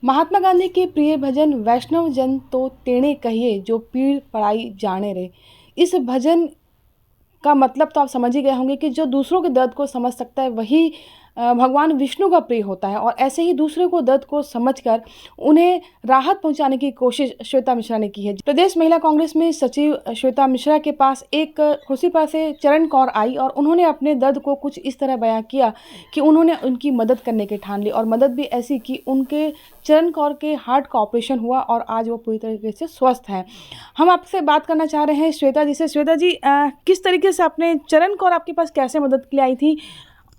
महात्मा गांधी के प्रिय भजन वैष्णव जन तो तेणे कहिए जो पीड़ पड़ाई जाने रे। इस भजन का मतलब तो आप समझ ही गए होंगे कि जो दूसरों के दर्द को समझ सकता है वही भगवान विष्णु का प्रिय होता है। और ऐसे ही दूसरों को दर्द को समझकर उन्हें राहत पहुंचाने की कोशिश श्वेता मिश्रा ने की है। प्रदेश महिला कांग्रेस में सचिव श्वेता मिश्रा के पास एक कुर्सी पर से चरण कौर आई और उन्होंने अपने दर्द को कुछ इस तरह बयां किया कि उन्होंने उनकी मदद करने की ठान ली और मदद भी ऐसी कि उनके चरण कौर के हार्ट का ऑपरेशन हुआ और आज वो पूरी तरीके से स्वस्थ हैं। हम आपसे बात करना चाह रहे हैं श्वेता जी से। श्वेता जी, किस तरीके से अपने चरण कौर आपके पास कैसे मदद के लिए आई थी?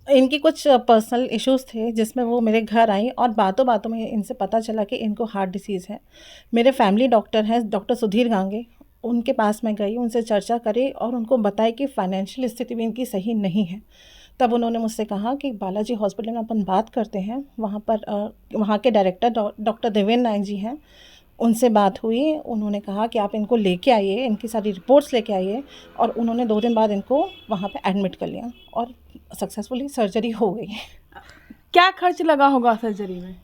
इनकी कुछ पर्सनल इश्यूज़ थे जिसमें वो मेरे घर आई और बातों बातों में इनसे पता चला कि इनको हार्ट डिसीज़ है। मेरे फैमिली डॉक्टर हैं, डॉक्टर सुधीर गांगे, उनके पास मैं गई, उनसे चर्चा करी और उनको बताई कि फाइनेंशियल स्थिति भी इनकी सही नहीं है। तब उन्होंने मुझसे कहा कि बालाजी हॉस्पिटल में अपन बात करते हैं। वहाँ पर वहाँ के डायरेक्टर डॉक्टर देवेंद्र नायक जी हैं, उनसे बात हुई। उन्होंने कहा कि आप इनको लेके आइए, इनकी सारी रिपोर्ट्स लेके आइए और उन्होंने 2 दिन बाद इनको वहाँ पे एडमिट कर लिया और सक्सेसफुली सर्जरी हो गई। क्या खर्च लगा होगा सर्जरी में?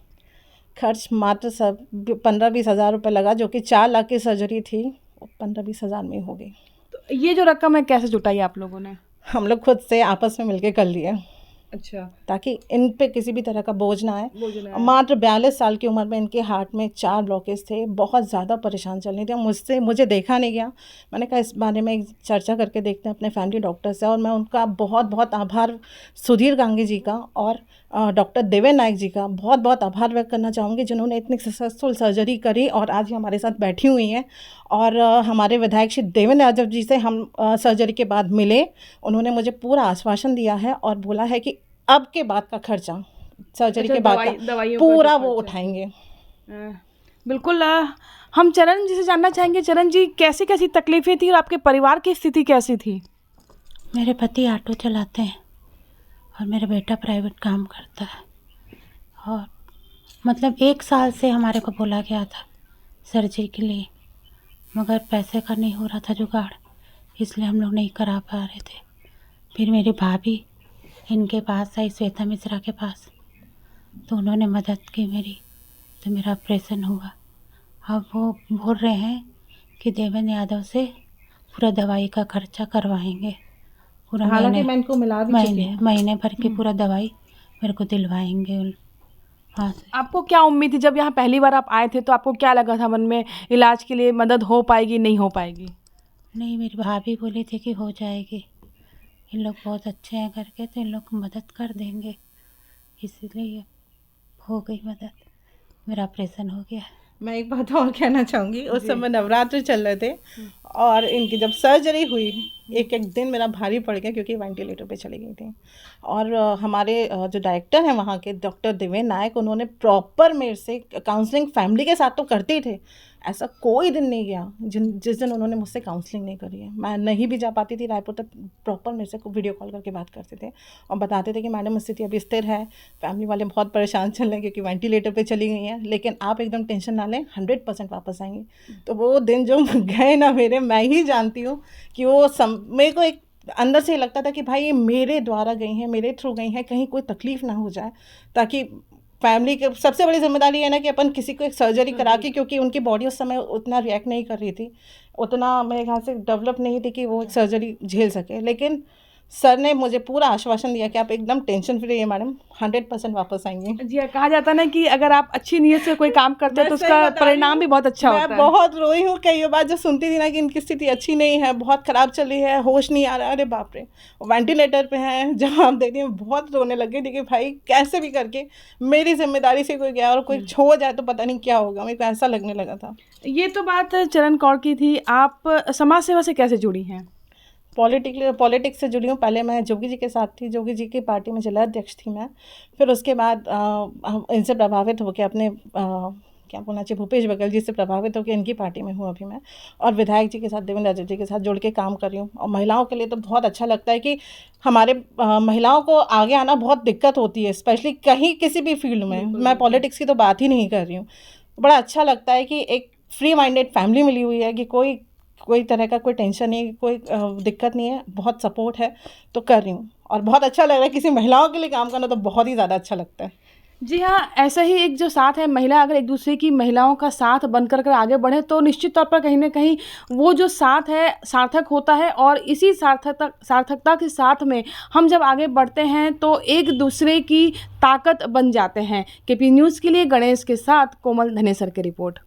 खर्च मात्र सब 15-20 हज़ार रुपये लगा, जो कि 4 लाख की सर्जरी थी, 15-20 हज़ार में हो गई। तो ये जो रकम है कैसे जुटाई आप लोगों ने? हम लोग खुद से आपस में मिलके कर लिए। अच्छा, ताकि इन पे किसी भी तरह का बोझ ना आए। मात्र 42 साल की उम्र में इनके हार्ट में 4 ब्लॉकेज थे, बहुत ज़्यादा परेशान चल रही थी। मुझे देखा नहीं गया। मैंने कहा इस बारे में एक चर्चा करके देखते हैं अपने फैमिली डॉक्टर से। और मैं उनका बहुत बहुत आभार सुधीर गांगी जी का और डॉक्टर देवेंद्र नायक जी का बहुत बहुत आभार व्यक्त करना चाहूँगी, जिन्होंने इतनी सक्सेसफुल सर्जरी करी और आज ये हमारे साथ बैठी हुई हैं। और हमारे विधायक श्री देवेंद्र यादव जी से हम सर्जरी के बाद मिले। उन्होंने मुझे पूरा आश्वासन दिया है और बोला है कि अब के बाद का खर्चा, सर्जरी के बाद का पूरा वो उठाएंगे। बिल्कुल। हम चरण जी से जानना चाहेंगे, चरण जी कैसी कैसी तकलीफ़ें थी और आपके परिवार की स्थिति कैसी थी? मेरे पति ऑटो चलाते हैं और मेरा बेटा प्राइवेट काम करता है। और मतलब 1 साल से हमारे को बोला गया था सर्जरी के लिए, मगर पैसे का नहीं हो रहा था जुगाड़, इसलिए हम लोग नहीं करा पा रहे थे। फिर मेरी भाभी इनके पास आई, श्वेता मिश्रा के पास, तो उन्होंने मदद की मेरी, तो मेरा ऑपरेशन हुआ। अब वो बोल रहे हैं कि देवेंद्र यादव से पूरा दवाई का खर्चा करवाएंगे, पूरा हालांकि मैं इनको मिला भी चुकी हूं। महीने भर की पूरा दवाई मेरे को दिलवाएंगे। हाँ। आपको क्या उम्मीद थी जब यहाँ पहली बार आप आए थे? तो आपको क्या लगा था मन में, इलाज के लिए मदद हो पाएगी नहीं हो पाएगी? नहीं, मेरी भाभी बोली थी कि हो जाएगी, इन लोग बहुत अच्छे हैं करके, तो इन लोग मदद कर देंगे, इसीलिए हो गई मदद, मेरा ऑपरेशन हो गया। मैं एक बात और कहना चाहूँगी, उस समय नवरात्र चल रहे थे और इनकी जब सर्जरी हुई, एक दिन मेरा भारी पड़ गया क्योंकि वेंटिलेटर पे चली गई थी। और हमारे जो डायरेक्टर हैं वहाँ के डॉक्टर देवेंद्र नायक, उन्होंने प्रॉपर मेरे से काउंसलिंग फैमिली के साथ तो करते ही थे, ऐसा कोई दिन नहीं गया जिस दिन उन्होंने मुझसे काउंसलिंग नहीं करी है। मैं नहीं भी जा पाती थी रायपुर तक, प्रॉपर मेरे से वीडियो कॉल करके बात करते थे और बताते थे कि मैडम स्थिति अभी स्थिर है, फैमिली वाले बहुत परेशान चल रहे हैं क्योंकि वेंटिलेटर पे चली गई हैं, लेकिन आप एकदम टेंशन ना लें, 100% वापस आएंगी। तो वो दिन जो गए ना मेरे, मैं ही जानती हूँ कि वो मेरे को एक अंदर से लगता था कि भाई ये मेरे द्वारा गई हैं, मेरे थ्रू गई हैं, कहीं कोई तकलीफ़ ना हो जाए। ताकि फैमिली के सबसे बड़ी जिम्मेदारी है ना कि अपन किसी को एक सर्जरी करा के, क्योंकि उनकी बॉडी उस समय उतना रिएक्ट नहीं कर रही थी, उतना मेरे ख्याल से डेवलप नहीं थी कि वो एक सर्जरी झेल सके। लेकिन सर ने मुझे पूरा आश्वासन दिया कि आप एकदम टेंशन फ्री है मैडम, 100% वापस आएंगे। जी, कहा जाता है ना कि अगर आप अच्छी नीयत से कोई काम करते हैं तो उसका परिणाम भी बहुत अच्छा होता है। मैं बहुत रोई हूँ कई बार जब सुनती थी ना कि इनकी स्थिति अच्छी नहीं है, बहुत ख़राब चल रही है, होश नहीं आ रहा, अरे बाप रे, वेंटिलेटर पे हैं, जवाब दे दिए, बहुत रोने लग गई थी कि भाई कैसे भी करके मेरी जिम्मेदारी से कोई गया और कोई छो जाए तो पता नहीं क्या होगा, मेरे को ऐसा लगने लगा था। ये तो बात चरण कौर की थी। आप समाज सेवा से कैसे जुड़ी हैं? पॉलिटिक्स से जुड़ी हूँ। पहले मैं जोगी जी के साथ थी, जोगी जी की पार्टी में जिला अध्यक्ष थी मैं। फिर उसके बाद इनसे प्रभावित होकर अपने क्या बोलना चाहिए, भूपेश बघेल जी से प्रभावित होकर इनकी पार्टी में हूँ अभी मैं, और विधायक जी के साथ, देवेंद्र यादव जी के साथ जुड़ के काम कर रही हूँ। और महिलाओं के लिए तो बहुत अच्छा लगता है कि हमारे महिलाओं को आगे आना बहुत दिक्कत होती है, स्पेशली कहीं किसी भी फील्ड में। मैं पॉलिटिक्स की तो बात ही नहीं कर रही हूँ। बड़ा अच्छा लगता है कि एक फ्री माइंडेड फैमिली मिली हुई है कि कोई तरह का कोई टेंशन नहीं, कोई दिक्कत नहीं है, बहुत सपोर्ट है, तो कर रही हूँ। और बहुत अच्छा लग रहा है, किसी महिलाओं के लिए काम करना तो बहुत ही ज़्यादा अच्छा लगता है। जी हाँ, ऐसा ही एक जो साथ है, महिला अगर एक दूसरे की महिलाओं का साथ बनकर कर आगे बढ़े तो निश्चित तौर पर कहीं न कहीं वो जो साथ है सार्थक होता है, और इसी सार्थकता के साथ में हम जब आगे बढ़ते हैं तो एक दूसरे की ताकत बन जाते हैं। केपी न्यूज़ के लिए गणेश के साथ कोमल धनेसर की रिपोर्ट।